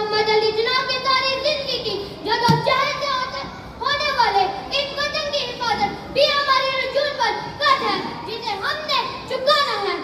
मोहम्मद अली जिन्ना की सारी जिंदगी की जदोजहद से होने वाले एक वतन की हिफाजत भी हमारी रसूल पर कर्ज है जिसे हमने चुकाना है।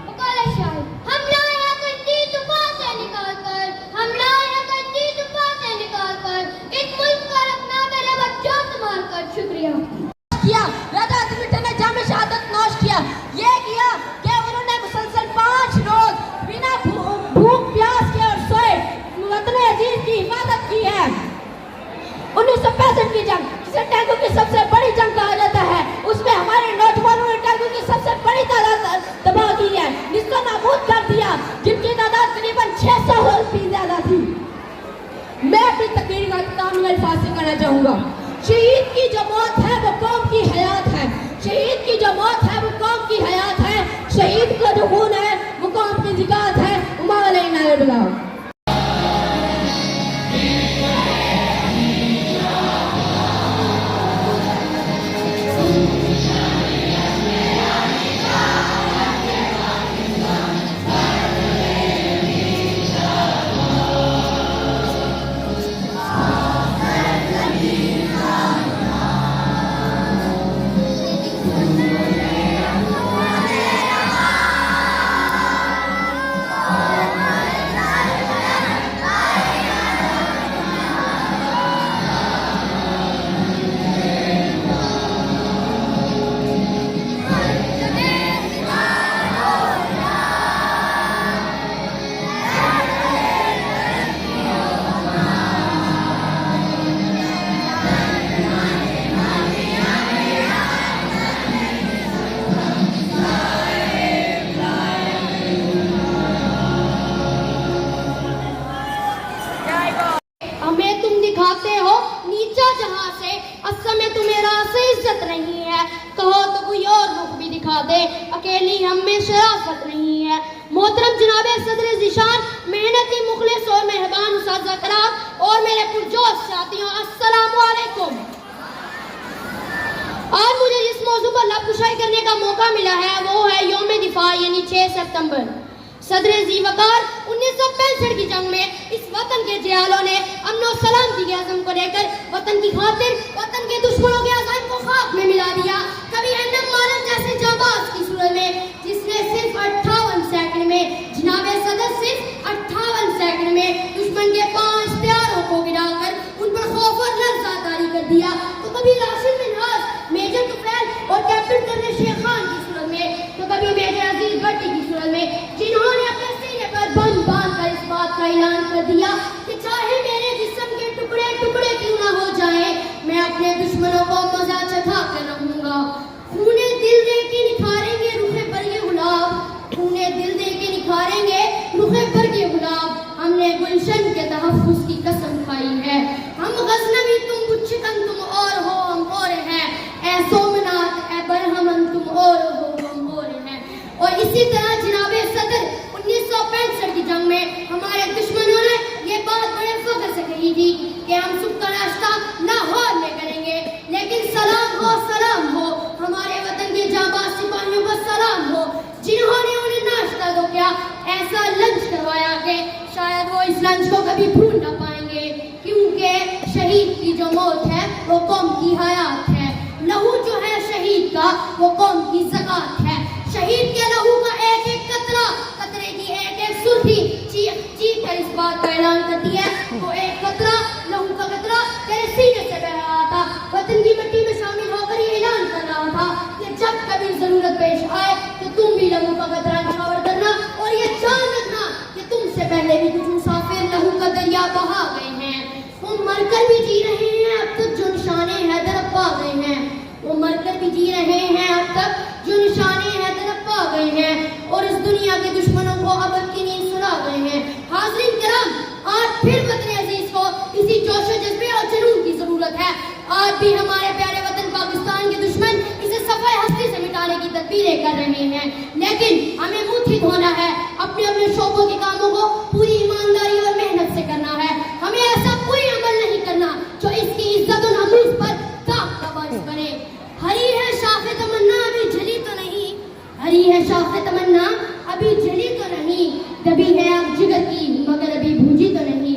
वकाले शाहिद हम लाए हैं कश्ती तूफान से निकाल कर, हम लाए हैं कश्ती तूफान से निकाल कर, इस मुल्क का रखना मेरे बच्चों संभाल कर। शुक्रिया किया ने जामे शहादत नौश किया, ये किया कि उन्होंने मुसलसल 5 रोज बिना भूख प्यास के और सोए वतन अजीज की हिफाजत की है। 1965 की जंग जिसे टैंकों की सबसे बड़ी जंग कहा जाता है, उसमें हमारे नौजवानों ने टैंकों की सबसे बड़ी तादाद तबाह की है, जिसको नाबूद कर दिया, जिनकी तादाद करीबन 600 की ज्यादा थी। मैं अपनी तकरीर का इख्तितामी अल्फाज से करना चाहूंगा। शहीद की जो मौत है वो कौम की हयात है, शहीद की जो मौत है वो कौम की हयात है, शहीद का जो खून है वो कौम की ज़िकात है। उमा अलैना बिलाओ। दिखाते हो नीचा जहां से, असमें तुम्हें रासे इज्जत नहीं है, कहो तो कोई और रुख भी दिखा दे, अकेली हम में शराफत नहीं है। मोहतरम जनाबे सदर ज़िशान, मेहनती मुखलिस और मेहरबान उस्ताद कराम और मेरे पुरजोश साथियों, अस्सलामु अलैकुम। आज मुझे जिस मौजू पर लबकुशाई करने का मौका मिला है वो है यौम दिफा यानी 6 सितंबर। सदर ज़ीवकार 1965 की जंग में इस वतन के जियालों ने अमन सलामती के अज़म को लेकर वतन की खातिर वतन के दुश्मनों के अज़ाइम को खाक में मिला दिया। कभी एनएम मालन जैसे जाबाज की सूरत में जिसने सिर्फ 58 सेकंड में, जनाबे सदर सिर्फ 58 सेकंड में दुश्मन के 5 हथियारों को गिराकर उन पर खौफ और लर्ज़ा तारी कर दिया, तो कभी राशिद मिन्हाज, मेजर तुफैल और कैप्टन कर्नल शेख खान की सूरत में, तो कभी मेजर अजीज भट्टी की सूरत में, जिन्होंने अपने सीने पर बम बांधकर इस बात का ऐलान कर दिया कि चाहे मेरे जिस्म के टुकड़े टुकड़े क्यों ना हो जाए, मैं अपने दुश्मनों को मजा चखा कर रहूंगा। खूने दिल दे के निखारेंगे रुखे पर ये गुलाब, खूने दिल दे के निखारेंगे रुखे पर ये गुलाब, हमने गुलशन के तहफ्फुज़ की कसम खाई है। हम गज़नवी तुम बुच्चिकन तुम और हो हम और हैं, ऐ सोमनाथ ऐ बरहमन तुम और हो हम और हैं। और इसी तरह जनाबे सदर 1965 की जंग में हमारे दुश्मनों ने ये बात बड़े फख्र से कही थी कि हम सुबह का नाश्ता लाहौर में करेंगे, लेकिन सलाम हो हमारे वतन के जाबाज सिपाहियों को सलाम हो जिन्होंने उन्हें नाश्ता तो क्या ऐसा लंच करवाया कि शायद वो इस लंच को कभी भूल ना पाएंगे, क्योंकि शहीद की जो मौत है वो कौम की हयात है, लहू जो है शहीद का वो कौम की ज़कात है। शहीद के लहू का एक एक कतरा, कतरे की एक एक सुर्खी चीख चीख कर इस बात का ऐलान करती है, वो एक कतरा लहू का कतरा तेरे सीने से बह रहा था, वतन की मिट्टी में शामिल होकर ये ऐलान कर रहा था कि जब कभी जरूरत पेश आए तो तुम भी लहू का कतरा निछावर करना और ये जान रखना कि तुमसे पहले भी कुछ मुसाफिर लहू का दरिया बहा गए हैं, वो मरकर भी जी रहे हैं अब तक जो निशाने हैदर पा गए हैं, वो मरकर भी जी रहे हैं अब तक जो निशाने हैदर पा गए हैं, और इस दुनिया के दुश्मनों को अब की नींद सुला गए हैं। हाज़रीन किराम, आज फिर वतन अजीज को इसी जोश जज्बे और जुनून की जरूरत है। आज भी हमारे प्यारे वतन पाकिस्तान के दुश्मन इसे सफाई हस्ती से मिटाने की तदबीरें कर रहे हैं, लेकिन हमें मुंह ठीक होना है, अपने अपने शोबों के कामों को पूरी ईमानदारी और मेहनत से करना है। हमें ऐसा कोई अमल नहीं करना जो इसकी इज्जत और नमूज पर दाग का बारिश बने। हरी है शाखे तमन्ना अभी जली तो नहीं, हरी है शाखे तमन्ना अभी जली तो नहीं, दबी है आग जिगर की मगर अभी भूजी तो नहीं।